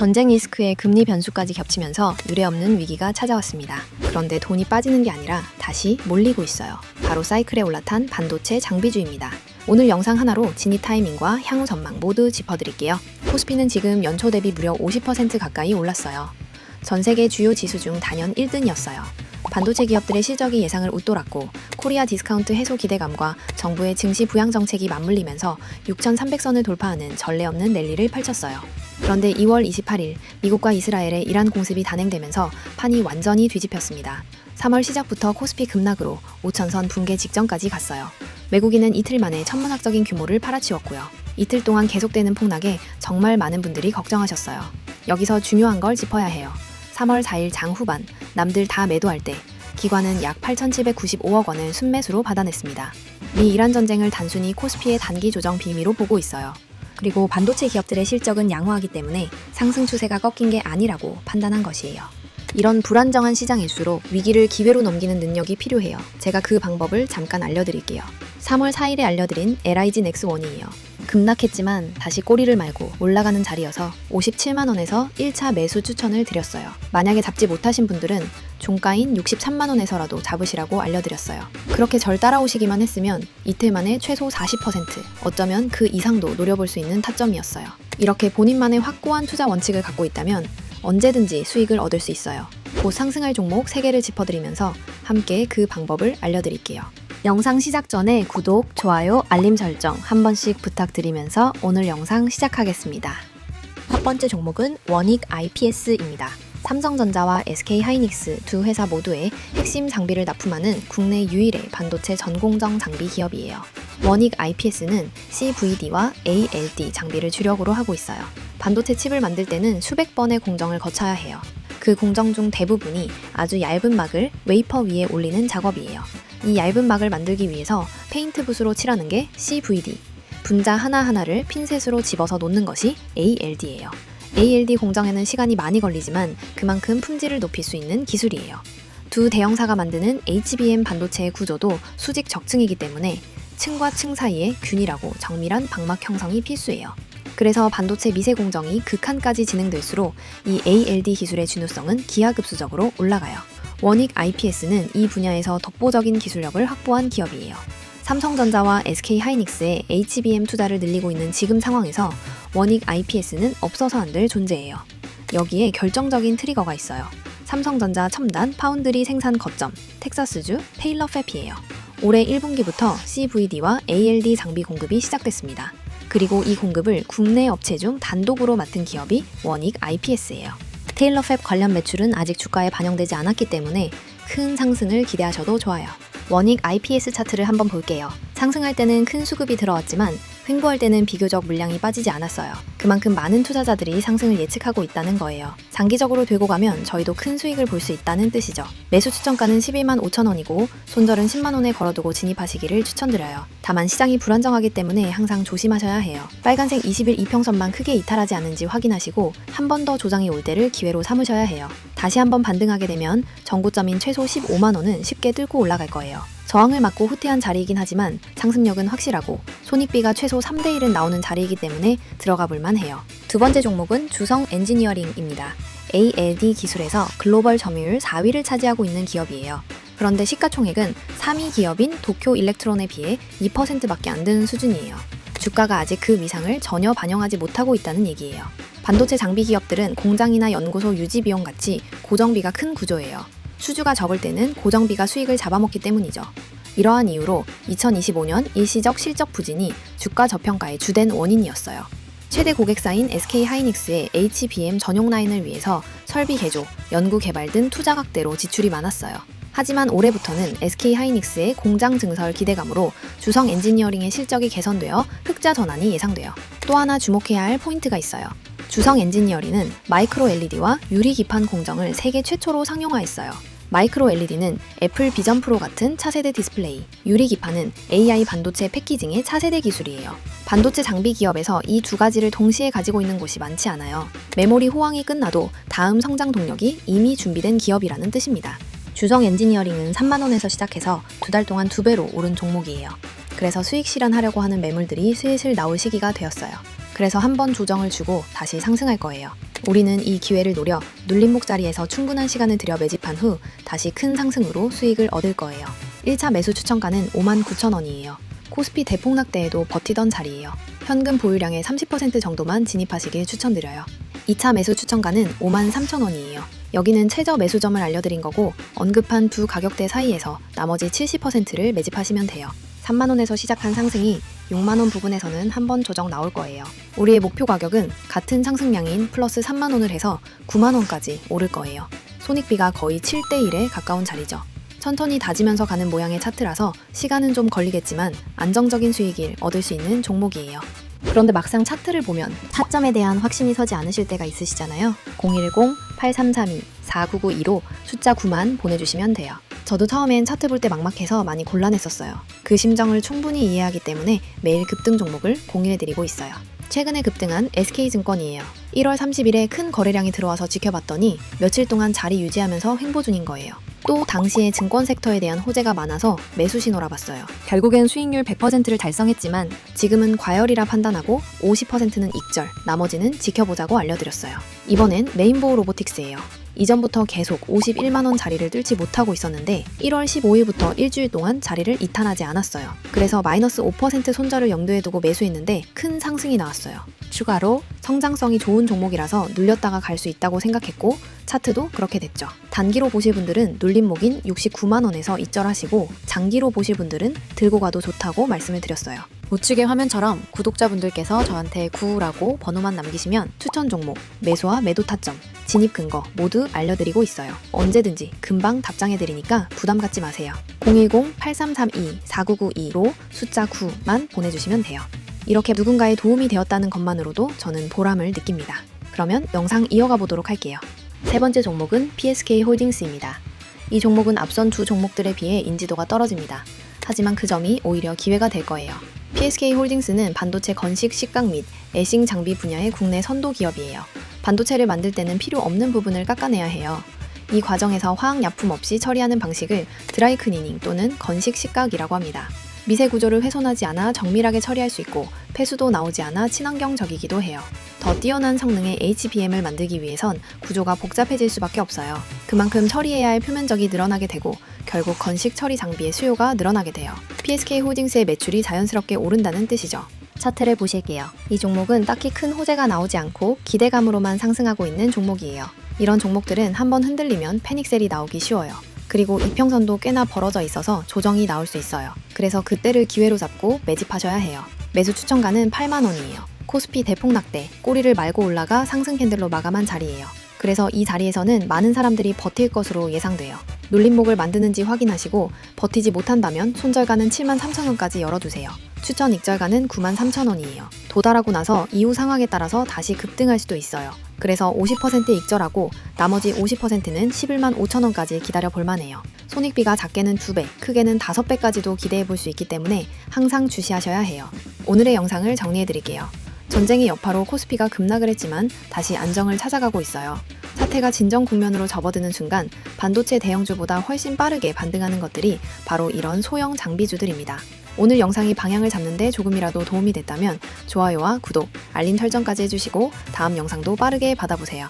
전쟁 리스크에 금리 변수까지 겹치면서 유례없는 위기가 찾아왔습니다. 그런데 돈이 빠지는 게 아니라 다시 몰리고 있어요. 바로 사이클에 올라탄 반도체 장비주입니다. 오늘 영상 하나로 진입 타이밍과 향후 전망 모두 짚어드릴게요. 코스피는 지금 연초 대비 무려 50% 가까이 올랐어요. 전 세계 주요 지수 중 단연 1등이었어요. 반도체 기업들의 실적이 예상을 웃돌았고 코리아 디스카운트 해소 기대감과 정부의 증시 부양 정책이 맞물리면서 6,300선을 돌파하는 전례 없는 랠리를 펼쳤어요. 그런데 2월 28일 미국과 이스라엘의 이란 공습이 단행되면서 판이 완전히 뒤집혔습니다. 3월 시작부터 코스피 급락으로 5,000선 붕괴 직전까지 갔어요. 외국인은 이틀 만에 천문학적인 규모를 팔아치웠고요. 이틀 동안 계속되는 폭락에 정말 많은 분들이 걱정하셨어요. 여기서 중요한 걸 짚어야 해요. 3월 4일 장 후반 남들 다 매도할 때 기관은 약 8,795억 원을 순매수로 받아냈습니다. 미 이란 전쟁을 단순히 코스피의 단기 조정 빌미로 보고 있어요. 그리고 반도체 기업들의 실적은 양호하기 때문에 상승 추세가 꺾인 게 아니라고 판단한 것이에요. 이런 불안정한 시장일수록 위기를 기회로 넘기는 능력이 필요해요. 제가 그 방법을 잠깐 알려드릴게요. 3월 4일에 알려드린 LIG 넥스1이에요. 급락했지만 다시 꼬리를 말고 올라가는 자리여서 57만원에서 1차 매수 추천을 드렸어요. 만약에 잡지 못하신 분들은 종가인 63만원에서라도 잡으시라고 알려드렸어요. 그렇게 절 따라오시기만 했으면 이틀 만에 최소 40%, 어쩌면 그 이상도 노려볼 수 있는 타점이었어요. 이렇게 본인만의 확고한 투자 원칙을 갖고 있다면 언제든지 수익을 얻을 수 있어요. 곧 상승할 종목 3개를 짚어드리면서 함께 그 방법을 알려드릴게요. 영상 시작 전에 구독, 좋아요, 알림 설정 한 번씩 부탁드리면서 오늘 영상 시작하겠습니다. 첫 번째 종목은 원익 IPS입니다. 삼성전자와 SK하이닉스 두 회사 모두의 핵심 장비를 납품하는 국내 유일의 반도체 전공정 장비 기업이에요. 원익 IPS는 CVD와 ALD 장비를 주력으로 하고 있어요. 반도체 칩을 만들 때는 수백 번의 공정을 거쳐야 해요. 그 공정 중 대부분이 아주 얇은 막을 웨이퍼 위에 올리는 작업이에요. 이 얇은 막을 만들기 위해서 페인트 붓으로 칠하는 게 CVD, 분자 하나하나를 핀셋으로 집어서 놓는 것이 ALD예요. ALD 공정에는 시간이 많이 걸리지만 그만큼 품질을 높일 수 있는 기술이에요. 두 대형사가 만드는 HBM 반도체의 구조도 수직 적층이기 때문에 층과 층 사이에 균일하고 정밀한 방막 형성이 필수예요. 그래서 반도체 미세 공정이 극한까지 진행될수록 이 ALD 기술의 중요성은 기하급수적으로 올라가요. 원익 IPS는 이 분야에서 독보적인 기술력을 확보한 기업이에요. 삼성전자와 SK하이닉스의 HBM 투자를 늘리고 있는 지금 상황에서 원익 IPS는 없어서 안 될 존재예요. 여기에 결정적인 트리거가 있어요. 삼성전자 첨단 파운드리 생산 거점 텍사스주 테일러 팹이에요. 올해 1분기부터 CVD와 ALD 장비 공급이 시작됐습니다. 그리고 이 공급을 국내 업체 중 단독으로 맡은 기업이 원익 IPS예요. 테일러 팹 관련 매출은 아직 주가에 반영되지 않았기 때문에 큰 상승을 기대하셔도 좋아요. 원익 IPS 차트를 한번 볼게요. 상승할 때는 큰 수급이 들어왔지만 횡보할 때는 비교적 물량이 빠지지 않았어요. 그만큼 많은 투자자들이 상승을 예측하고 있다는 거예요. 장기적으로 되고 가면 저희도 큰 수익을 볼 수 있다는 뜻이죠. 매수 추천가는 11만 5천 원이고 손절은 10만 원에 걸어두고 진입하시기를 추천드려요. 다만 시장이 불안정하기 때문에 항상 조심하셔야 해요. 빨간색 20일 이평선만 크게 이탈하지 않은지 확인하시고 한 번 더 조정이 올 때를 기회로 삼으셔야 해요. 다시 한번 반등하게 되면 정고점인 최소 15만 원은 쉽게 뚫고 올라갈 거예요. 저항을 맞고 후퇴한 자리이긴 하지만 상승력은 확실하고 손익비가 최소 3대1은 나오는 자리이기 때문에 들어가 볼만 해요. 두 번째 종목은 주성 엔지니어링입니다. ALD 기술에서 글로벌 점유율 4위를 차지하고 있는 기업이에요. 그런데 시가총액은 3위 기업인 도쿄 일렉트론에 비해 2%밖에 안 되는 수준이에요. 주가가 아직 그 위상을 전혀 반영하지 못하고 있다는 얘기예요. 반도체 장비 기업들은 공장이나 연구소 유지 비용 같이 고정비가 큰 구조예요. 수주가 적을 때는 고정비가 수익을 잡아먹기 때문이죠. 이러한 이유로 2025년 일시적 실적 부진이 주가 저평가의 주된 원인이었어요. 최대 고객사인 SK하이닉스의 HBM 전용 라인을 위해서 설비 개조, 연구 개발 등 투자 확대로 지출이 많았어요. 하지만 올해부터는 SK하이닉스의 공장 증설 기대감으로 주성 엔지니어링의 실적이 개선되어 흑자 전환이 예상돼요. 또 하나 주목해야 할 포인트가 있어요. 주성 엔지니어링은 마이크로 LED와 유리 기판 공정을 세계 최초로 상용화했어요. 마이크로 LED는 애플 비전 프로 같은 차세대 디스플레이, 유리 기판은 AI 반도체 패키징의 차세대 기술이에요. 반도체 장비 기업에서 이 두 가지를 동시에 가지고 있는 곳이 많지 않아요. 메모리 호황이 끝나도 다음 성장 동력이 이미 준비된 기업이라는 뜻입니다. 주성 엔지니어링은 3만 원에서 시작해서 2달 동안 2배로 오른 종목이에요. 그래서 수익 실현하려고 하는 매물들이 슬슬 나올 시기가 되었어요. 그래서 한번 조정을 주고 다시 상승할 거예요. 우리는 이 기회를 노려 눌림목 자리에서 충분한 시간을 들여 매집한 후 다시 큰 상승으로 수익을 얻을 거예요. 1차 매수 추천가는 59,000원이에요. 코스피 대폭락 때에도 버티던 자리예요. 현금 보유량의 30% 정도만 진입하시길 추천드려요. 2차 매수 추천가는 53,000원이에요. 여기는 최저 매수점을 알려드린 거고 언급한 두 가격대 사이에서 나머지 70%를 매집하시면 돼요. 3만원에서 시작한 상승이 6만원 부근에서는 한번 조정 나올 거예요. 우리의 목표 가격은 같은 상승량인 플러스 3만원을 해서 9만원까지 오를 거예요. 손익비가 거의 7대1에 가까운 자리죠. 천천히 다지면서 가는 모양의 차트라서 시간은 좀 걸리겠지만 안정적인 수익을 얻을 수 있는 종목이에요. 그런데 막상 차트를 보면 타점에 대한 확신이 서지 않으실 때가 있으시잖아요. 010-8332-4992로 숫자 9만 보내주시면 돼요. 저도 처음엔 차트 볼 때 막막해서 많이 곤란했었어요. 그 심정을 충분히 이해하기 때문에 매일 급등 종목을 공유해드리고 있어요. 최근에 급등한 SK증권이에요. 1월 30일에 큰 거래량이 들어와서 지켜봤더니 며칠 동안 자리 유지하면서 횡보 중인 거예요. 또 당시에 증권 섹터에 대한 호재가 많아서 매수 신호라 봤어요. 결국엔 수익률 100%를 달성했지만 지금은 과열이라 판단하고 50%는 익절, 나머지는 지켜보자고 알려드렸어요. 이번엔 레인보우 로보틱스예요. 이전부터 계속 51만원 자리를 뚫지 못하고 있었는데 1월 15일부터 일주일 동안 자리를 이탈하지 않았어요. 그래서 마이너스 5% 손절을 염두에 두고 매수했는데 큰 상승이 나왔어요. 추가로 성장성이 좋은 종목이라서 눌렸다가 갈 수 있다고 생각했고 차트도 그렇게 됐죠. 단기로 보실 분들은 눌림목인 69만원에서 익절하시고 장기로 보실 분들은 들고 가도 좋다고 말씀을 드렸어요. 우측의 화면처럼 구독자분들께서 저한테 구라고 번호만 남기시면 추천 종목, 매수와 매도 타점, 진입 근거 모두 알려드리고 있어요. 언제든지 금방 답장해드리니까 부담 갖지 마세요. 010-8332-4992로 숫자 9만 보내주시면 돼요. 이렇게 누군가의 도움이 되었다는 것만으로도 저는 보람을 느낍니다. 그러면 영상 이어가 보도록 할게요. 세 번째 종목은 PSK 홀딩스입니다. 이 종목은 앞선 두 종목들에 비해 인지도가 떨어집니다. 하지만 그 점이 오히려 기회가 될 거예요. PSK 홀딩스는 반도체 건식 식각 및 애싱 장비 분야의 국내 선도 기업이에요. 반도체를 만들 때는 필요 없는 부분을 깎아내야 해요. 이 과정에서 화학약품 없이 처리하는 방식을 드라이클리닝 또는 건식 식각이라고 합니다. 미세 구조를 훼손하지 않아 정밀하게 처리할 수 있고 폐수도 나오지 않아 친환경적이기도 해요. 더 뛰어난 성능의 HBM을 만들기 위해선 구조가 복잡해질 수밖에 없어요. 그만큼 처리해야 할 표면적이 늘어나게 되고 결국 건식 처리 장비의 수요가 늘어나게 돼요. PSK 홀딩스의 매출이 자연스럽게 오른다는 뜻이죠. 차트를 보실게요. 이 종목은 딱히 큰 호재가 나오지 않고 기대감으로만 상승하고 있는 종목이에요. 이런 종목들은 한번 흔들리면 패닉셀이 나오기 쉬워요. 그리고 이평선도 꽤나 벌어져 있어서 조정이 나올 수 있어요. 그래서 그때를 기회로 잡고 매집하셔야 해요. 매수 추천가는 8만원이에요. 코스피 대폭락 때 꼬리를 말고 올라가 상승 캔들로 마감한 자리예요. 그래서 이 자리에서는 많은 사람들이 버틸 것으로 예상돼요. 눌림목을 만드는지 확인하시고 버티지 못한다면 손절가는 73,000원까지 열어두세요. 추천 익절가는 93,000원이에요. 도달하고 나서 이후 상황에 따라서 다시 급등할 수도 있어요. 그래서 50% 익절하고 나머지 50%는 11만 5천원까지 기다려 볼만해요. 손익비가 작게는 2배, 크게는 5배까지도 기대해 볼 수 있기 때문에 항상 주시하셔야 해요. 오늘의 영상을 정리해 드릴게요. 전쟁의 여파로 코스피가 급락을 했지만 다시 안정을 찾아가고 있어요. 사태가 진정 국면으로 접어드는 순간 반도체 대형주보다 훨씬 빠르게 반등하는 것들이 바로 이런 소형 장비주들입니다. 오늘 영상이 방향을 잡는 데 조금이라도 도움이 됐다면 좋아요와 구독, 알림 설정까지 해주시고 다음 영상도 빠르게 받아보세요.